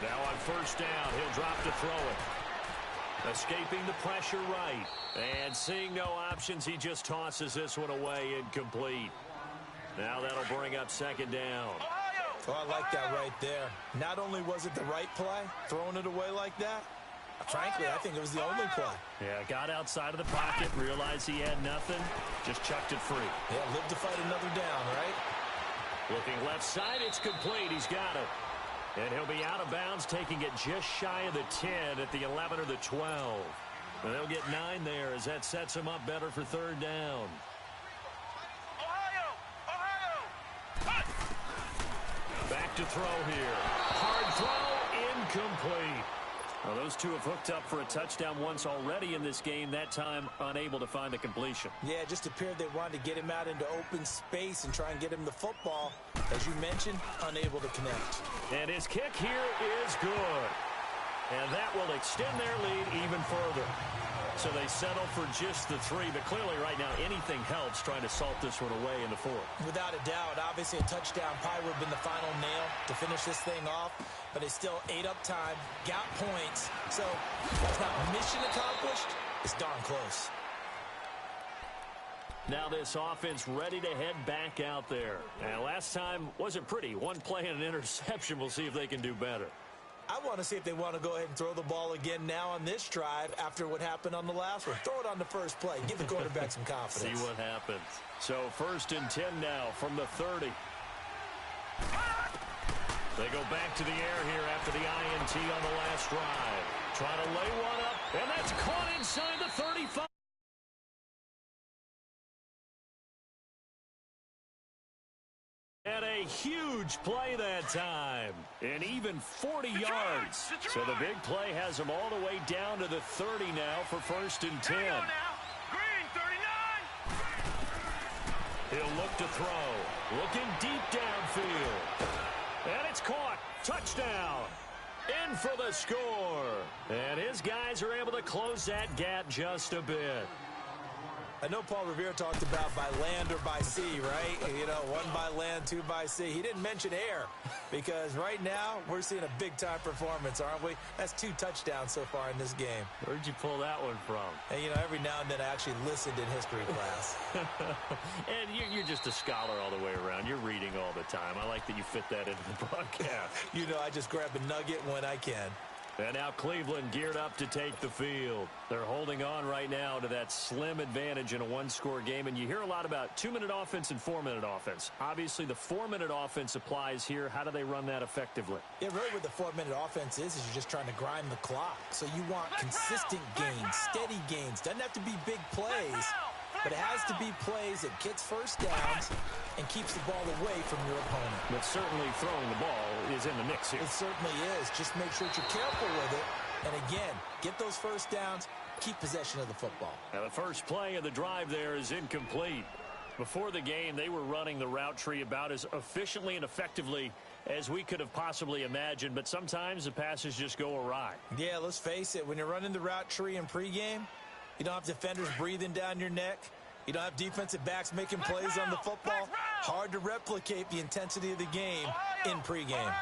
Now on first down, he'll drop to throw it. Escaping the pressure right. And seeing no options, he just tosses this one away incomplete. Now that'll bring up second down. Oh, I like that right there. Not only was it the right play, throwing it away like that, frankly, I think it was the only play. Yeah, got outside of the pocket, realized he had nothing, just chucked it free. Yeah, live to fight another down, right? Looking left side, it's complete. He's got it. And he'll be out of bounds, taking it just shy of the 10 at the 11 or the 12. And they'll get 9 there as that sets him up better for third down. Ohio! Ohio! Back to throw here. Hard throw, incomplete. Well, those two have hooked up for a touchdown once already in this game, that time unable to find the completion. Yeah, it just appeared they wanted to get him out into open space and try and get him the football. As you mentioned, unable to connect. And his kick here is good. And that will extend their lead even further. So they settle for just the 3, but clearly right now anything helps trying to salt this one away in the 4th. Without a doubt, obviously a touchdown probably would have been the final nail to finish this thing off, but they still ate up time, got points, so that's not mission accomplished. It's darn close. Now this offense ready to head back out there. And last time wasn't pretty. One play and an interception. We'll see if they can do better. I want to see if they want to go ahead and throw the ball again now on this drive after what happened on the last one. Throw it on the first play. Give the quarterback some confidence. See what happens. So first and 10 now from the 30. They go back to the air here after the INT on the last drive. Trying to lay one up, and that's caught inside the 35. And a huge play that time. And even 40 yards. So the big play has him all the way down to the 30 now for 1st and 10. Green 39. He'll look to throw. Looking deep downfield. And it's caught. Touchdown. In for the score. And his guys are able to close that gap just a bit. I know Paul Revere talked about by land or by sea, right? You know, 1 by land, 2 by sea. He didn't mention air because right now we're seeing a big-time performance, aren't we? That's 2 touchdowns so far in this game. Where'd you pull that one from? And, you know, every now and then I actually listened in history class. And you're just a scholar all the way around. You're reading all the time. I like that you fit that into the broadcast. You know, I just grab a nugget when I can. And now Cleveland geared up to take the field. They're holding on right now to that slim advantage in a 1-score game. And you hear a lot about 2-minute offense and 4-minute offense. Obviously, the 4-minute offense applies here. How do they run that effectively? Yeah, really what the 4-minute offense is you're just trying to grind the clock. So you want consistent gains, steady gains. Doesn't have to be big plays, but it has to be plays that gets first downs and keeps the ball away from your opponent. But certainly throwing the ball is in the mix here. It certainly is. Just make sure that you're careful with it. And again, get those first downs, keep possession of the football. Now the first play of the drive there is incomplete. Before the game, they were running the route tree about as efficiently and effectively as we could have possibly imagined, but sometimes the passes just go awry. Yeah, let's face it. When you're running the route tree in pregame, you don't have defenders breathing down your neck. You don't have defensive backs making plays on the football. Hard to replicate the intensity of the game in pregame.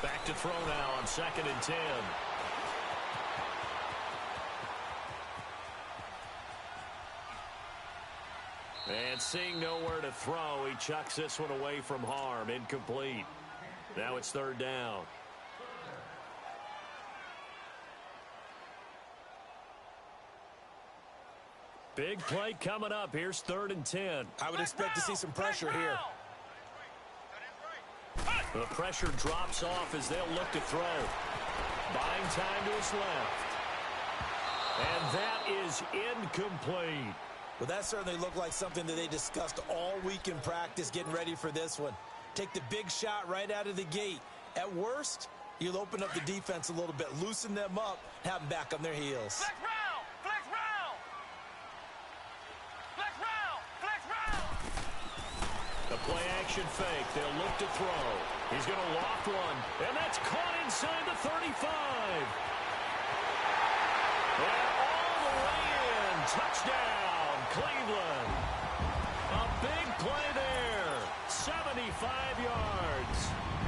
Back to throw now on 2nd and 10. And seeing nowhere to throw, he chucks this one away from harm. Incomplete. Now it's 3rd down. Big play coming up. Here's 3rd and 10. I would expect to see some pressure here. The pressure drops off as they'll look to throw. Buying time to his left. And that is incomplete. Well, that certainly looked like something that they discussed all week in practice getting ready for this one. Take the big shot right out of the gate. At worst, you'll open up the defense a little bit, loosen them up, have them back on their heels. Flex round! Flex round! Flex round! Flex round! The play action fake. They'll look to throw. He's going to loft one. And that's caught inside the 35. And all the way in. Touchdown, Cleveland. A big play there. 75 yards.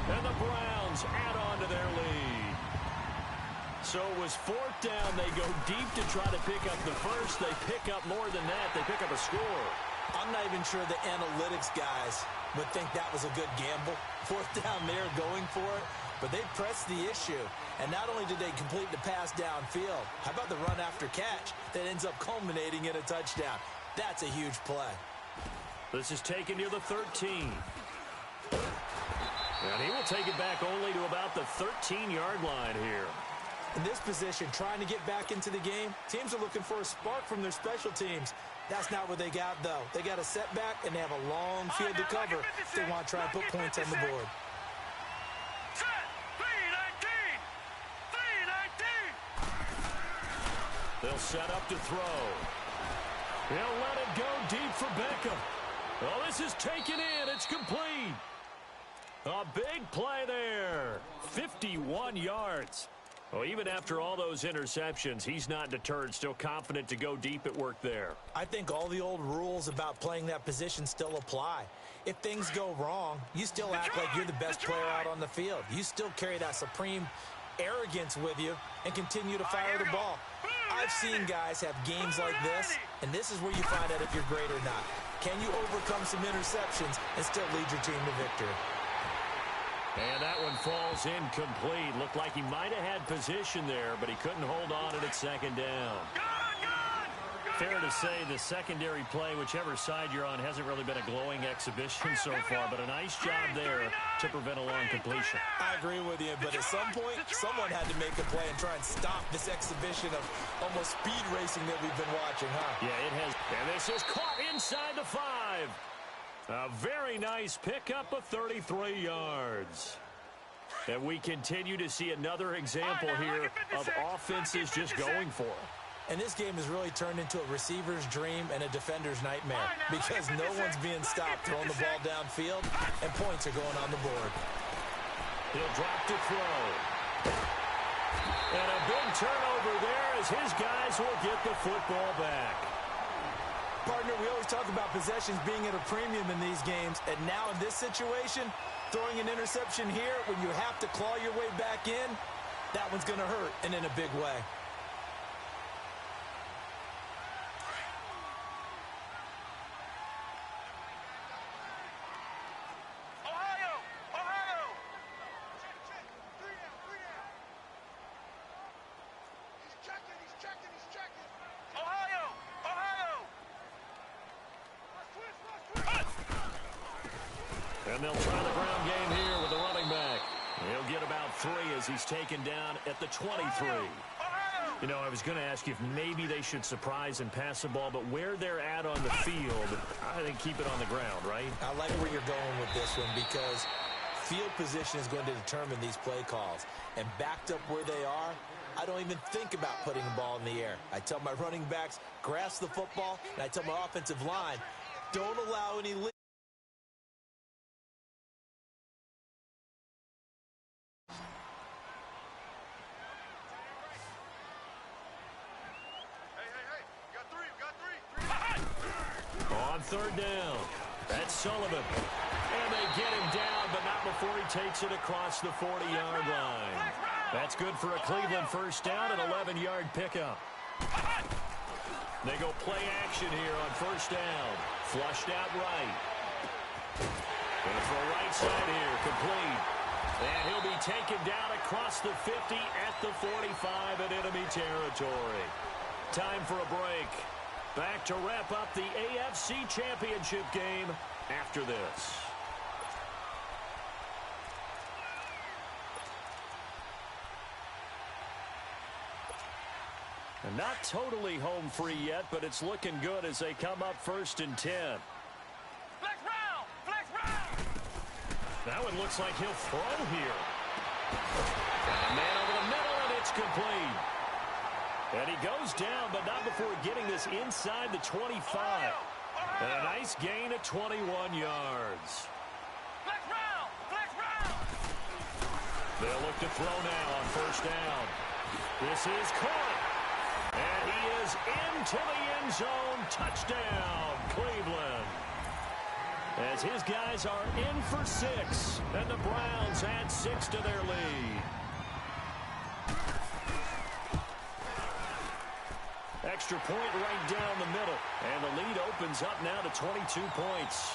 And the Browns add on to their lead. So it was 4th down. They go deep to try to pick up the first. They pick up more than that. They pick up a score. I'm not even sure the analytics guys would think that was a good gamble. 4th down there going for it. But they pressed the issue. And not only did they complete the pass downfield, how about the run after catch that ends up culminating in a touchdown? That's a huge play. This is taken near the 13. And he will take it back only to about the 13-yard line here. In this position, trying to get back into the game, teams are looking for a spark from their special teams. That's not what they got, though. They got a setback, and they have a long field to cover if they want to try and put points on the board. Set! 319! 319! They'll set up to throw. He'll let it go deep for Beckham. Well, this is taken in. It's complete. A big play there. 51 yards. Well, even after all those interceptions, he's not deterred, still confident to go deep at work there. I think all the old rules about playing that position still apply. If things go wrong, you still act like you're the best player out on the field. You still carry that supreme arrogance with you and continue to fire the ball. I've seen guys have games like this, and this is where you find out if you're great or not. Can you overcome some interceptions and still lead your team to victory? And that one falls incomplete. Looked like he might have had position there, but he couldn't hold on to it 2nd down. Fair to say the secondary play, whichever side you're on, hasn't really been a glowing exhibition so far, but a nice job there to prevent a long completion. I agree with you, but at some point, someone had to make a play and try and stop this exhibition of almost speed racing that we've been watching, huh? Yeah, it has. And this is caught inside the 5. A very nice pickup of 33 yards. And we continue to see another example here of offenses just going for it. And this game has really turned into a receiver's dream and a defender's nightmare because no one's being stopped throwing the ball downfield, and points are going on the board. He'll drop to throw. And a big turnover there as his guys will get the football back. Partner, we always talk about possessions being at a premium in these games, and now in this situation, throwing an interception here when you have to claw your way back in, that one's going to hurt, and in a big way. And they'll try the ground game here with the running back. He'll get about 3 as he's taken down at the 23. You know, I was going to ask you if maybe they should surprise and pass the ball, but where they're at on the field, I think keep it on the ground, right? I like where you're going with this one because field position is going to determine these play calls. And backed up where they are, I don't even think about putting the ball in the air. I tell my running backs, grasp the football, and I tell my offensive line, don't allow any lead. On third down, that's Sullivan. And they get him down, but not before he takes it across the 40-yard line. That's good for a Cleveland first down, an 11-yard pickup. They go play action here on first down. Flushed out right. Going for a right side here, complete. And he'll be taken down across the 50 at the 45 in enemy territory. Time for a break. Back to wrap up the AFC Championship game after this. And not totally home free yet, but it's looking good as they come up 1st and 10. Flex round! Flex round! That one looks like he'll throw here. Got a man over the middle, and it's complete. And he goes down, but not before getting this inside the 25. And a nice gain of 21 yards. Flex round! Flex round! They'll look to throw now on first down. This is caught. And he is into the end zone. Touchdown, Cleveland. As his guys are in for 6, and the Browns add 6 to their lead. Extra point right down the middle. And the lead opens up now to 22 points.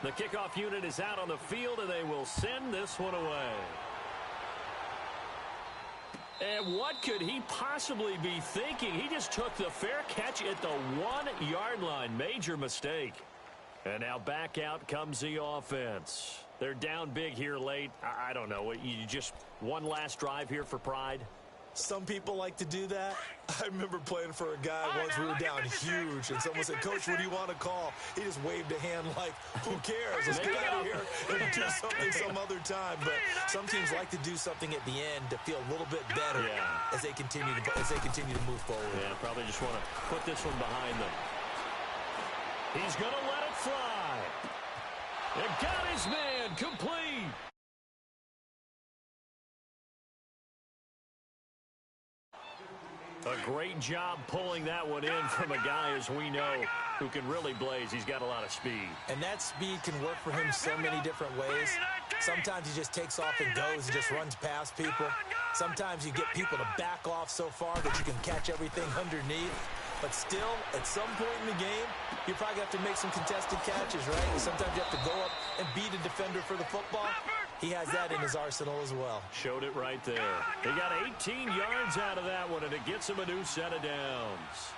The kickoff unit is out on the field, and they will send this one away. And what could he possibly be thinking? He just took the fair catch at the 1-yard line. Major mistake. And now back out comes the offense. They're down big here late. I don't know. You just one last drive here for pride? Some people like to do that. I remember playing for a guy once we were down huge, and someone said, "Coach, what do you want to call?" He just waved a hand like, "Who cares? Let's get out of here and do something some other time." But some teams like to do something at the end to feel a little bit better as they continue to move forward. Yeah, probably just want to put this one behind them. He's going to let it fly. It got his man complete. A great job pulling that one in from a guy, as we know, who can really blaze. He's got a lot of speed. And that speed can work for him so many different ways. Sometimes he just takes off and goes and just runs past people. Sometimes you get people to back off so far that you can catch everything underneath. But still, at some point in the game, you probably have to make some contested catches, right? Sometimes you have to go up and beat a defender for the football. He has that in his arsenal as well. Showed it right there. He got 18 yards out of that one, and it gets him a new set of downs.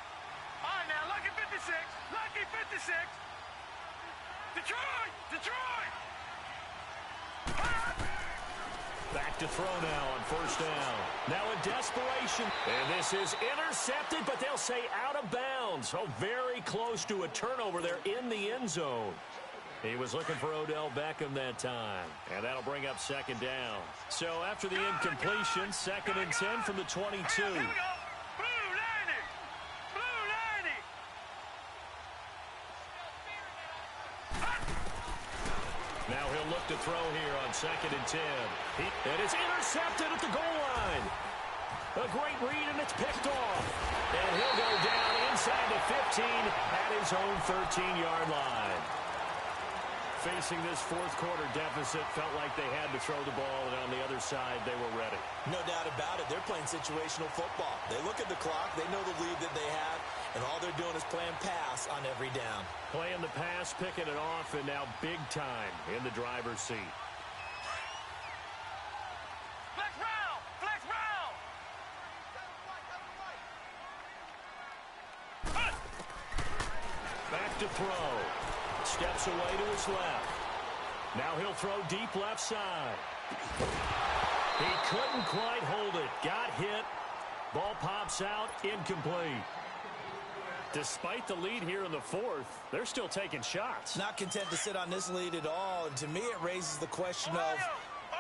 All right, now, lucky 56. Lucky 56. Detroit! Detroit! Back to throw now on first down. Now in desperation. And this is intercepted, but they'll say out of bounds. Oh, very close to a turnover there in the end zone. He was looking for Odell Beckham that time. And that'll bring up second down. So after the incompletion, 2nd and 10 from the 22. Here we go. Blue Lanny. Blue Lanny. Now he'll look to throw here on 2nd and 10. And it's intercepted at the goal line. A great read, and it's picked off. And he'll go down inside the 15 at his own 13-yard line. Facing this fourth-quarter deficit, felt like they had to throw the ball, and on the other side, they were ready. No doubt about it. They're playing situational football. They look at the clock. They know the lead that they have, and all they're doing is playing pass on every down. Playing the pass, picking it off, and now big time in the driver's seat. Flex round. Flex round. Back to throw. Steps away to his left. Now he'll throw deep left side. He couldn't quite hold it. Got hit. Ball pops out. Incomplete. Despite the lead here in the fourth, they're still taking shots. Not content to sit on this lead at all, and to me it raises the question of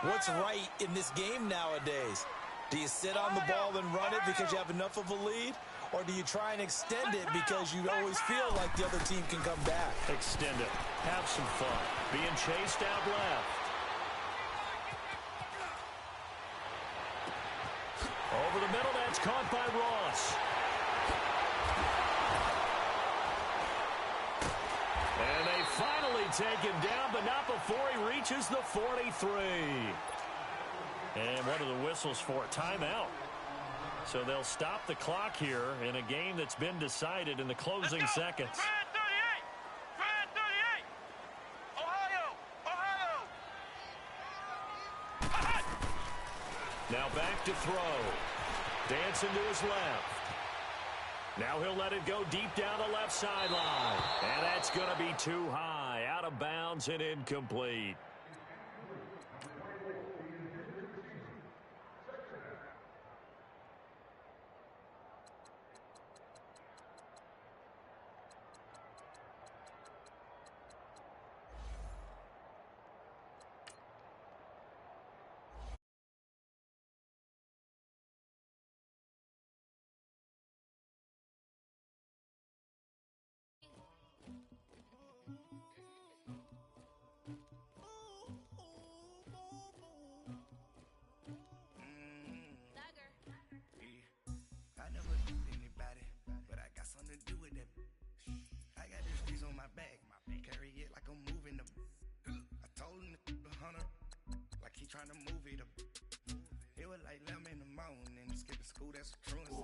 what's right in this game nowadays. Do you sit on the ball and run it because you have enough of a lead? Or do you try and extend it because you always feel like the other team can come back? Extend it. Have some fun. Being chased out left. Over the middle, that's caught by Ross. And they finally take him down, but not before he reaches the 43. And one of the whistles for a timeout. So they'll stop the clock here in a game that's been decided in the closing seconds. Fred 38. Fred 38. Ohio. Ohio. Now back to throw. Dancing to his left. Now he'll let it go deep down the left sideline. And that's going to be too high. Out of bounds and incomplete. Trying to move it up. It was like 11 in the morning, skipping school, that's true.